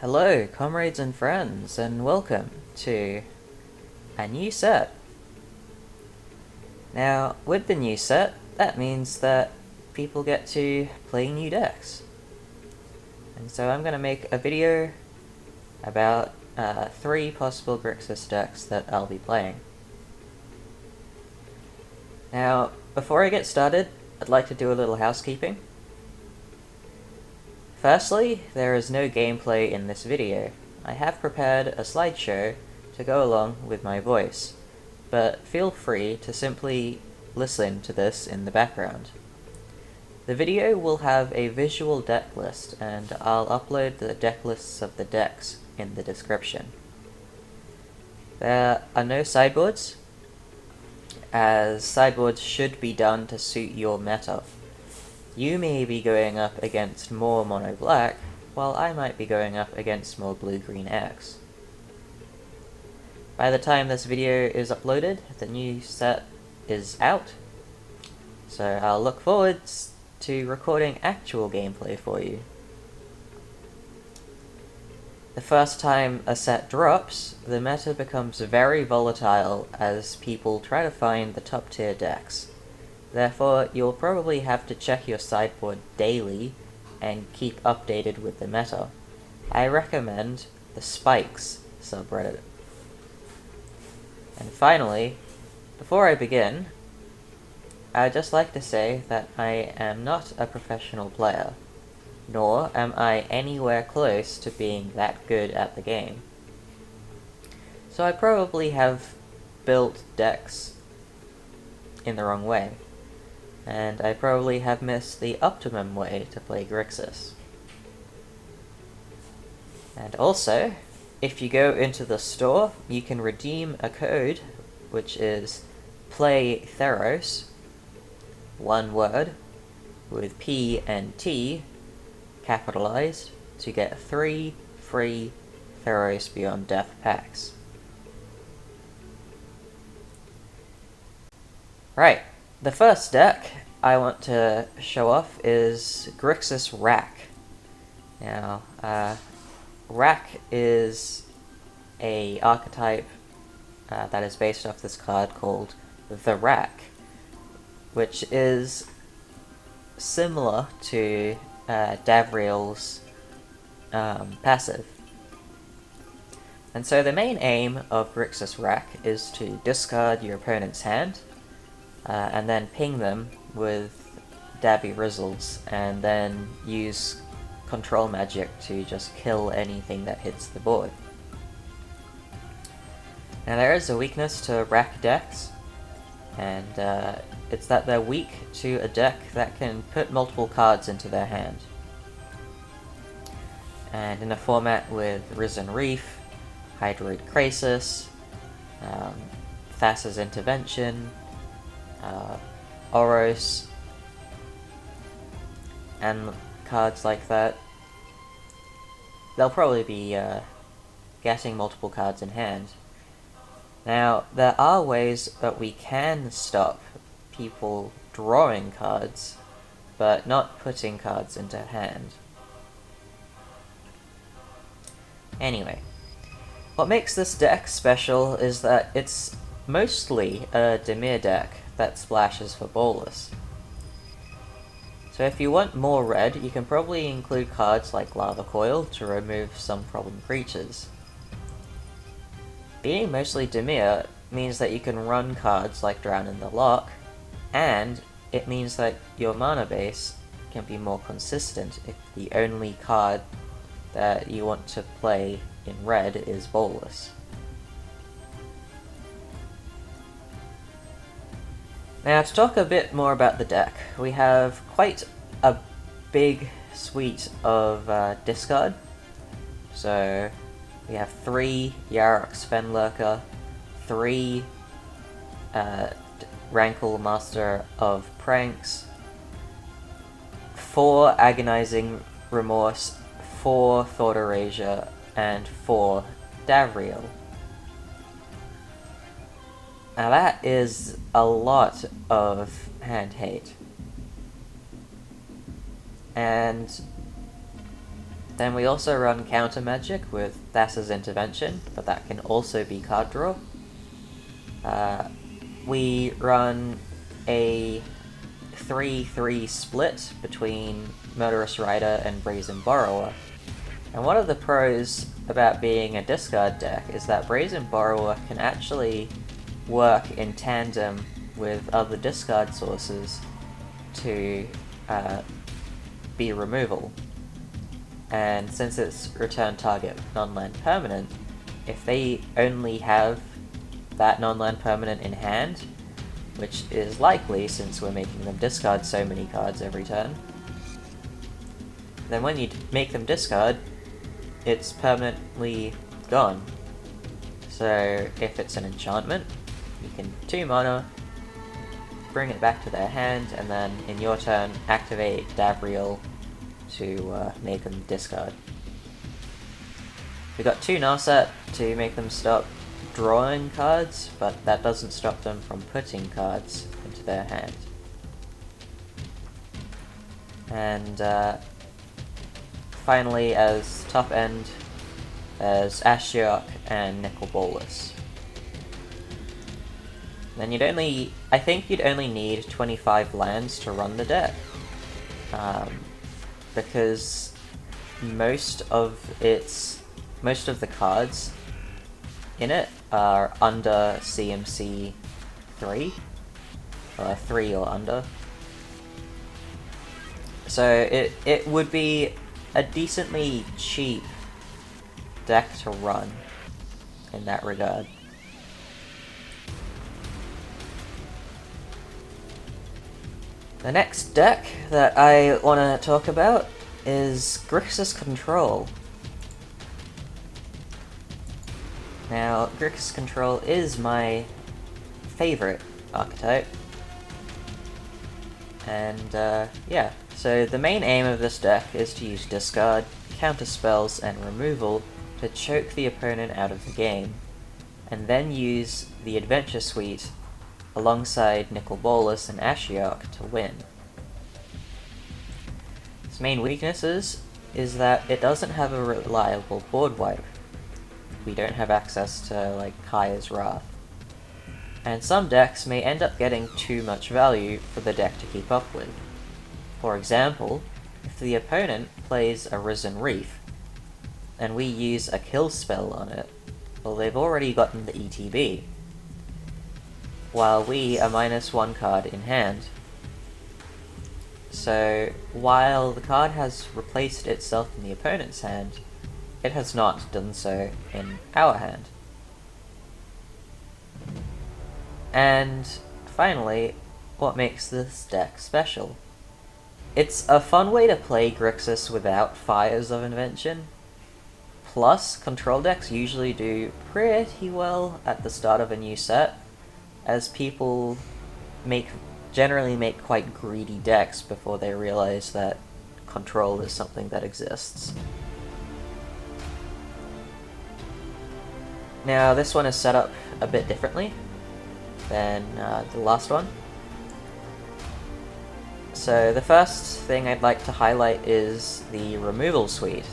Hello, comrades and friends, and welcome to a new set. Now, with the new set, that means that people get to play new decks. And so I'm going to make a video about 3 possible Grixis decks that I'll be playing. Now, before I get started, I'd like to do a little housekeeping. Firstly, there is no gameplay in this video. I have prepared a slideshow to go along with my voice, but feel free to simply listen to this in the background. The video will have a visual deck list, and I'll upload the deck lists of the decks in the description. There are no sideboards, as sideboards should be done to suit your meta. You may be going up against more mono-black, while I might be going up against more blue-green X. By the time this video is uploaded, the new set is out, so I'll look forward to recording actual gameplay for you. The first time a set drops, the meta becomes very volatile as people try to find the top tier decks. Therefore, you'll probably have to check your sideboard daily and keep updated with the meta. I recommend the Spikes subreddit. And finally, before I begin, I'd just like to say that I am not a professional player, nor am I anywhere close to being that good at the game. So I probably have built decks in the wrong way, and I probably have missed the optimum way to play Grixis. And also, if you go into the store, you can redeem a code, which is PlayTheros, one word, with P and T capitalized, to get 3 free Theros Beyond Death packs. Right, the first deck I want to show off is Grixis Rack. Now, Rack is a archetype that is based off this card called the Rack, which is similar to Davriel's passive. And so the main aim of Grixis Rack is to discard your opponent's hand, and then ping them with Dabby Rizzles, and then use control magic to just kill anything that hits the board. Now there is a weakness to Rack decks, and it's that they're weak to a deck that can put multiple cards into their hand. And in a format with Risen Reef, Hydroid Crisis, Thassa's Intervention, Oros, and cards like that, they'll probably be getting multiple cards in hand. Now, there are ways that we can stop people drawing cards, but not putting cards into hand. Anyway, what makes this deck special is that it's mostly a Dimir deck that splashes for Bolas. So if you want more red, you can probably include cards like Lava Coil to remove some problem creatures. Being mostly Dimir means that you can run cards like Drown in the Loch, and it means that your mana base can be more consistent if the only card that you want to play in red is Bolas. Now, to talk a bit more about the deck, we have quite a big suite of discard. So, we have 3 Yarok's Fenlurker, 3 Rankle Master of Pranks, 4 Agonizing Remorse, 4 Thought Erasure, and 4 Davriel. Now that is a lot of hand hate. And Then we also run Counter Magic with Thassa's Intervention, but that can also be card draw. We run a 3-3 split between Murderous Rider and Brazen Borrower. And one of the pros about being a discard deck is that Brazen Borrower can actually work in tandem with other discard sources to be removal. And since it's return target non-land permanent, if they only have that non-land permanent in hand, which is likely since we're making them discard so many cards every turn, then when you make them discard, it's permanently gone. So if it's an enchantment, you can 2 mana, bring it back to their hand, and then in your turn activate Davriel to make them discard. We got 2 Narset to make them stop drawing cards, but that doesn't stop them from putting cards into their hand. And finally, as top end, there's Ashiok and Nicol Bolas. Then I think you'd only need 25 lands to run the deck, because most of the cards in it are under CMC 3, or 3 or under. So it would be a decently cheap deck to run in that regard. The next deck that I want to talk about is Grixis Control. Now, Grixis Control is my favorite archetype. And yeah, so the main aim of this deck is to use discard, counter spells, and removal to choke the opponent out of the game, and then use the Adventure Suite alongside Nicol Bolas and Ashiok to win. Its main weaknesses is that it doesn't have a reliable board wipe. We don't have access to, like, Kaya's Wrath. And some decks may end up getting too much value for the deck to keep up with. For example, if the opponent plays a Risen Reef, and we use a kill spell on it, well, they've already gotten the ETB, while we are -1 card in hand. So, while the card has replaced itself in the opponent's hand, it has not done so in our hand. And finally, what makes this deck special? It's a fun way to play Grixis without Fires of Invention. Plus, control decks usually do pretty well at the start of a new set, as people generally make quite greedy decks before they realize that control is something that exists. Now, this one is set up a bit differently than the last one. So the first thing I'd like to highlight is the removal suite.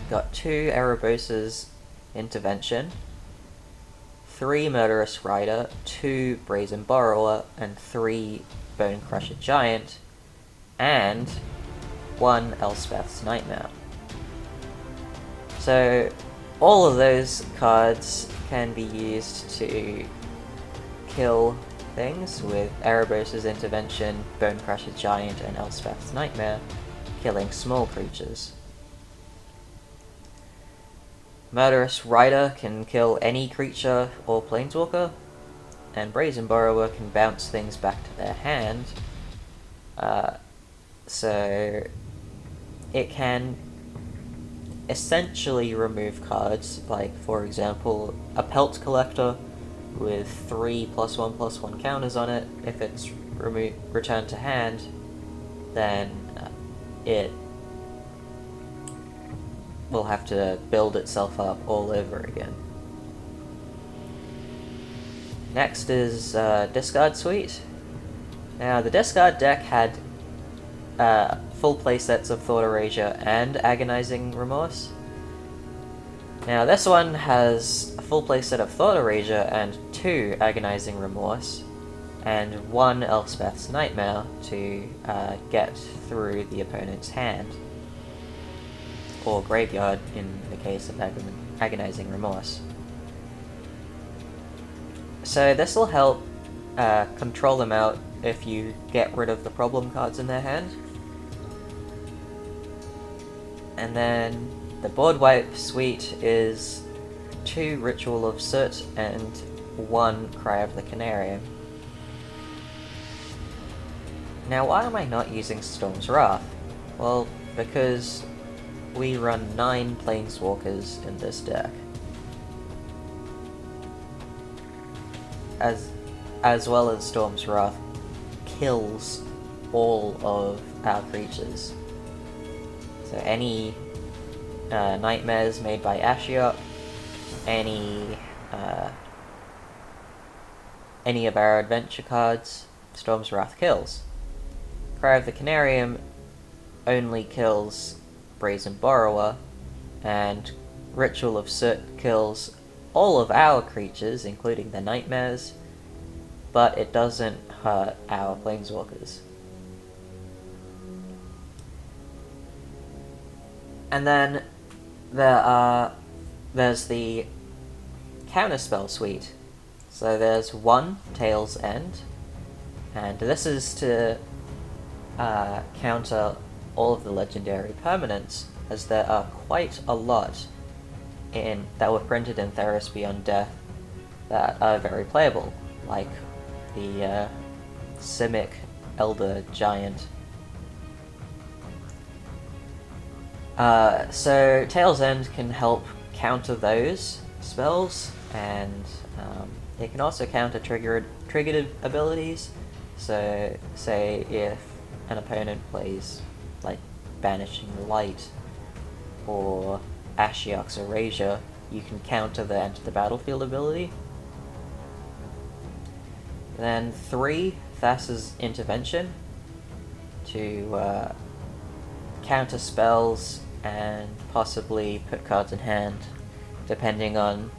Got 2 Erebos' Intervention, 3 Murderous Rider, 2 Brazen Borrower, and 3 Bonecrusher Giant, and 1 Elspeth's Nightmare. So all of those cards can be used to kill things, with Erebos' Intervention, Bonecrusher Giant, and Elspeth's Nightmare killing small creatures. Murderous Rider can kill any creature or planeswalker, and Brazen Borrower can bounce things back to their hand, so it can essentially remove cards, like, for example, a Pelt Collector with 3 +1/+1 counters on it. If it's returned to hand, then it will have to build itself up all over again. Next is Discard Suite. Now, the Discard deck had full playsets of Thought Erasure and Agonizing Remorse. Now this one has a full playset of Thought Erasure and 2 Agonizing Remorse, and 1 Elspeth's Nightmare to get through the opponent's hand, or graveyard in the case of Agonizing Remorse. So this will help control them out if you get rid of the problem cards in their hand. And then the board wipe suite is 2 Ritual of Soot and 1 Cry of the Canarium. Now why am I not using Storm's Wrath? Well, because we run 9 Planeswalkers in this deck. As well as Storm's Wrath kills all of our creatures. So any nightmares made by Ashiok, any of our adventure cards, Storm's Wrath kills. Cry of the Canarium only kills Brazen Borrower, and Ritual of Soot kills all of our creatures, including the nightmares, but it doesn't hurt our planeswalkers. And then there's the counterspell suite. So there's 1 Tail's End, and this is to counter all of the legendary permanents, as there are quite a lot that were printed in Theros Beyond Death that are very playable, like the Simic Elder Giant. So Tail's End can help counter those spells, and it can also counter triggered abilities. So say if an opponent plays like Banishing Light or Ashiok's Erasure, you can counter the Enter the Battlefield ability. Then 3 Thassa's Intervention to counter spells and possibly put cards in hand depending on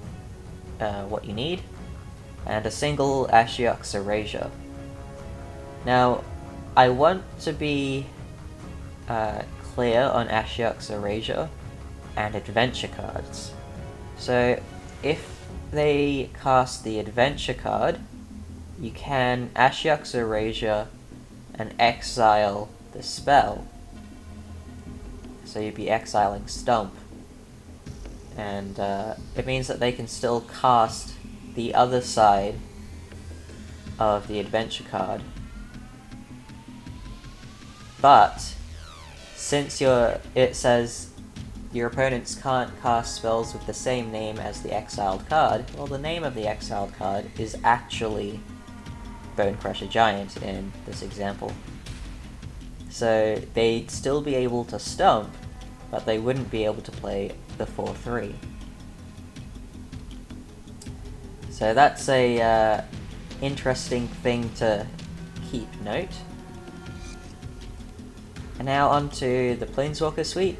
what you need, and a single Ashiok's Erasure. Now I want to be clear on Ashiok's Erasure and adventure cards. So if they cast the adventure card, you can Ashiok's Erasure and exile the spell. So you'd be exiling Stump, and it means that they can still cast the other side of the adventure card. But since it says your opponents can't cast spells with the same name as the exiled card, well, the name of the exiled card is actually Bonecrusher Giant in this example. So they'd still be able to stump, but they wouldn't be able to play the 4/3. So that's a interesting thing to keep note. And now onto the Planeswalker suite.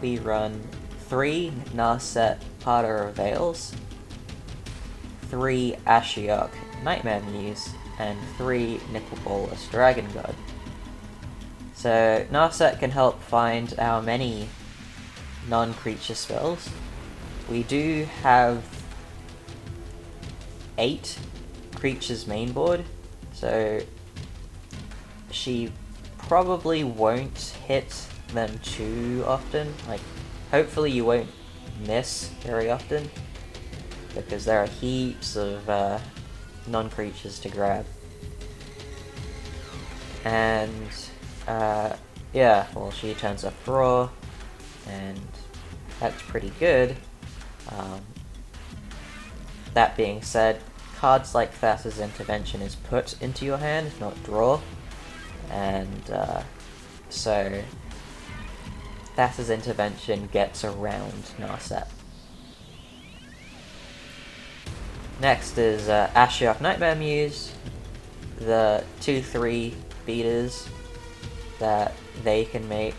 We run 3 Narset Parter of Veils, 3 Ashiok Nightmare Muse, and 3 Nicol Bolas Dragon God. So Narset can help find our many non-creature spells. We do have 8 creatures main board, so she probably won't hit them too often. Like, hopefully you won't miss very often, because there are heaps of non-creatures to grab. And yeah, well, she turns up raw, and that's pretty good. That being said, cards like Thassa's Intervention is put into your hand, not draw, and so Thassa's Intervention gets around Narset. Next is Ashiok Nightmare Muse, the 2/3 beaters. that they can make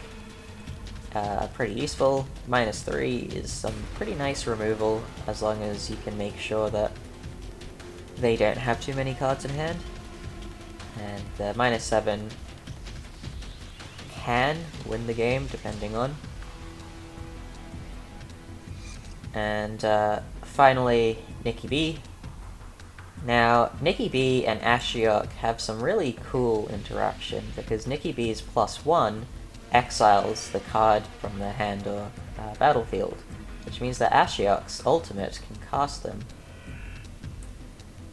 pretty useful. -3 is some pretty nice removal, as long as you can make sure that they don't have too many cards in hand. And -7 can win the game, depending on. And finally, Nikki B. Now, Nikki B and Ashiok have some really cool interaction, because Nikki B's +1 exiles the card from the hand or battlefield, which means that Ashiok's ultimate can cast them.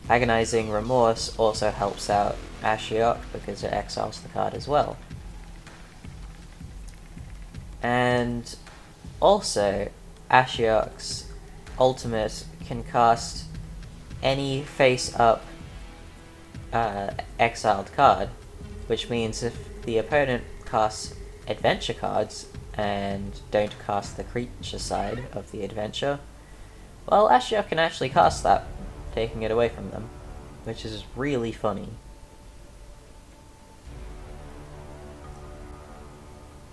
Agonizing Remorse also helps out Ashiok because it exiles the card as well. And also, Ashiok's ultimate can cast any face-up exiled card, which means if the opponent casts adventure cards and don't cast the creature side of the adventure, well, Ashiok can actually cast that, taking it away from them, which is really funny.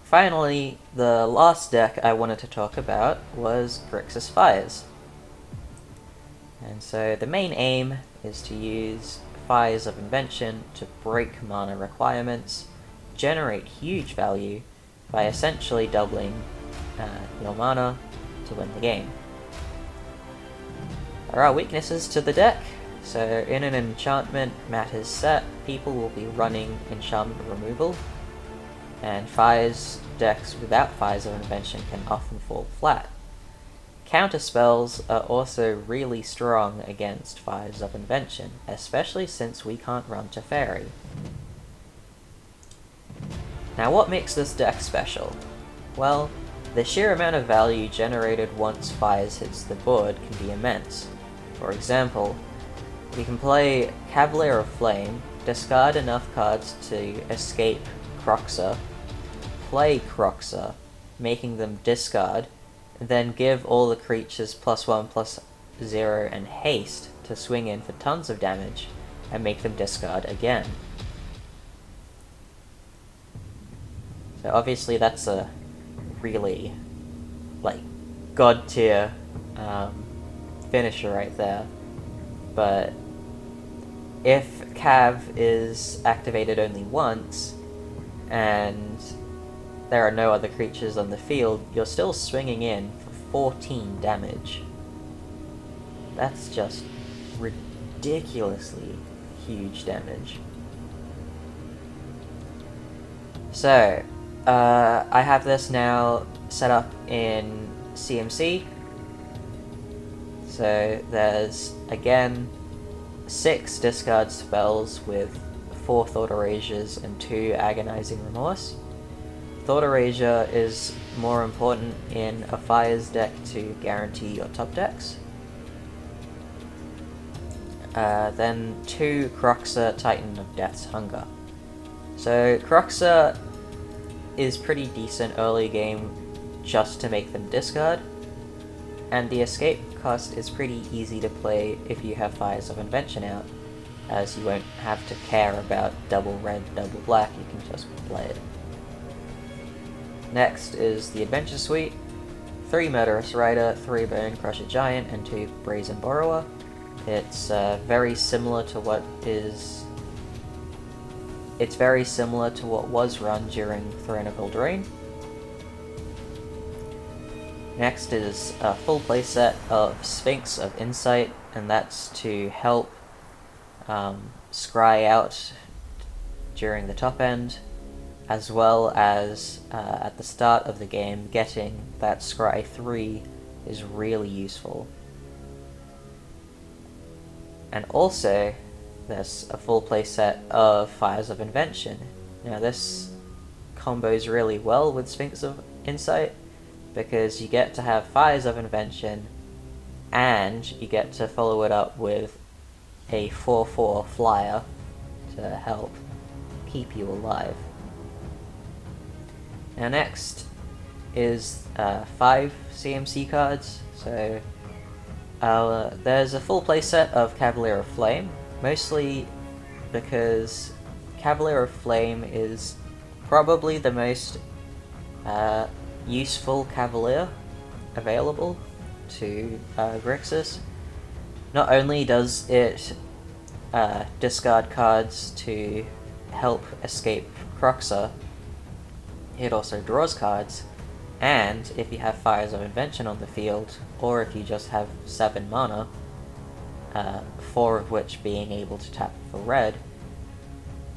Finally, the last deck I wanted to talk about was Grixis Fires. And so the main aim is to use Fires of Invention to break mana requirements, generate huge value by essentially doubling your mana to win the game. There are weaknesses to the deck, so in an enchantment matters set, people will be running enchantment removal, and Fires decks without Fires of Invention can often fall flat. Counter spells are also really strong against Fires of Invention, especially since we can't run Teferi. Now, what makes this deck special? Well, the sheer amount of value generated once Fires hits the board can be immense. For example, we can play Cavalier of Flame, discard enough cards to escape Croxa, play Croxa, making them discard, then give all the creatures +1/+0 and haste to swing in for tons of damage, and make them discard again. So obviously that's a really, god tier finisher right there. But if Cav is activated only once, and there are no other creatures on the field, you're still swinging in for 14 damage. That's just ridiculously huge damage. So, I have this now set up in CMC. So there's, again, 6 discard spells with 4 Thought Erasures and 2 Agonizing Remorse. Thought Erasure is more important in a Fires deck to guarantee your top decks. Then 2 Croxa, Titan of Death's Hunger. So Croxa is pretty decent early game just to make them discard, and the escape cost is pretty easy to play if you have Fires of Invention out, as you won't have to care about double red, double black, you can just play it. Next is the Adventure Suite, 3 Murderous Rider, 3 Bonecrusher Giant, and 2 Brazen Borrower. It's very similar to what was run during Throne of Eldraine. Next is a full playset of Sphinx of Insight, and that's to help scry out during the top end, as well as at the start of the game, getting that scry 3 is really useful. And also, there's a full playset of Fires of Invention. Now this combos really well with Sphinx of Insight, because you get to have Fires of Invention, and you get to follow it up with a 4/4 flyer to help keep you alive. Now next is 5 CMC cards. So there's a full playset of Cavalier of Flame, mostly because Cavalier of Flame is probably the most useful Cavalier available to Grixis. Not only does it discard cards to help escape Croxa, it also draws cards, and if you have Fires of Invention on the field, or if you just have 7 mana, 4 of which being able to tap for red,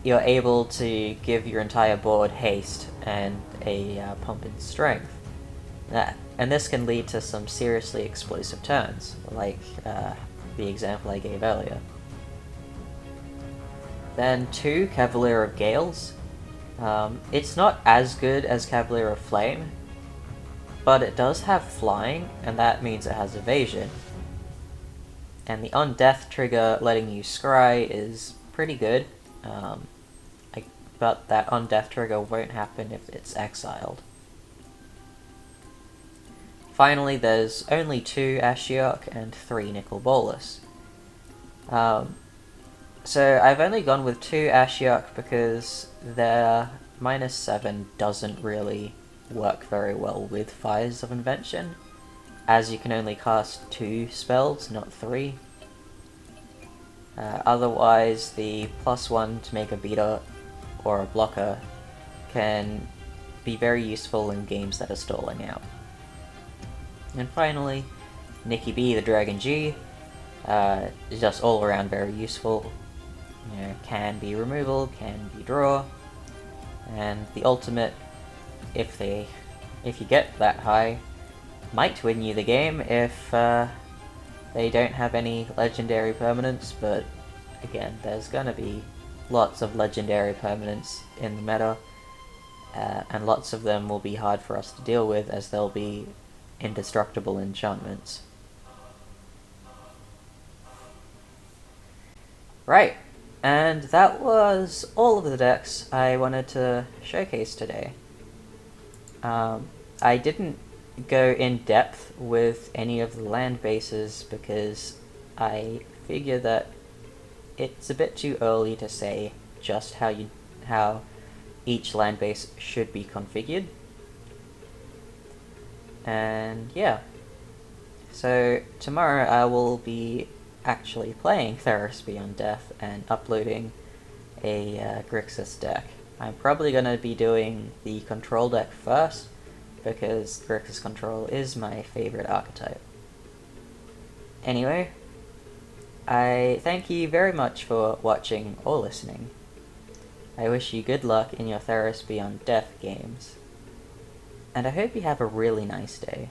you're able to give your entire board haste and a pump in strength. And this can lead to some seriously explosive turns, like the example I gave earlier. Then 2, Cavalier of Gales. It's not as good as Cavalier of Flame, but it does have flying, and that means it has evasion. And the on-death trigger letting you scry is pretty good, but that on-death trigger won't happen if it's exiled. Finally, there's only 2 Ashiok and 3 Nicol Bolas. So I've only gone with 2 Ashiok because their -7 doesn't really work very well with Fires of Invention, as you can only cast 2 spells, not 3. Otherwise, the +1 to make a beater or a blocker can be very useful in games that are stalling out. And finally, Nikki B, the Dragon G, is just all around very useful. You know, can be removal, can be draw, and the ultimate, if you get that high, might win you the game if they don't have any legendary permanents, but again, there's gonna be lots of legendary permanents in the meta, and lots of them will be hard for us to deal with as they'll be indestructible enchantments. Right, and that was all of the decks I wanted to showcase today. I didn't go in depth with any of the land bases because I figure that it's a bit too early to say just how each land base should be configured. And yeah, so tomorrow I will be actually playing Theros Beyond Death and uploading a Grixis deck. I'm probably going to be doing the control deck first, because Grixis Control is my favorite archetype. Anyway, I thank you very much for watching or listening. I wish you good luck in your Theros Beyond Death games, and I hope you have a really nice day.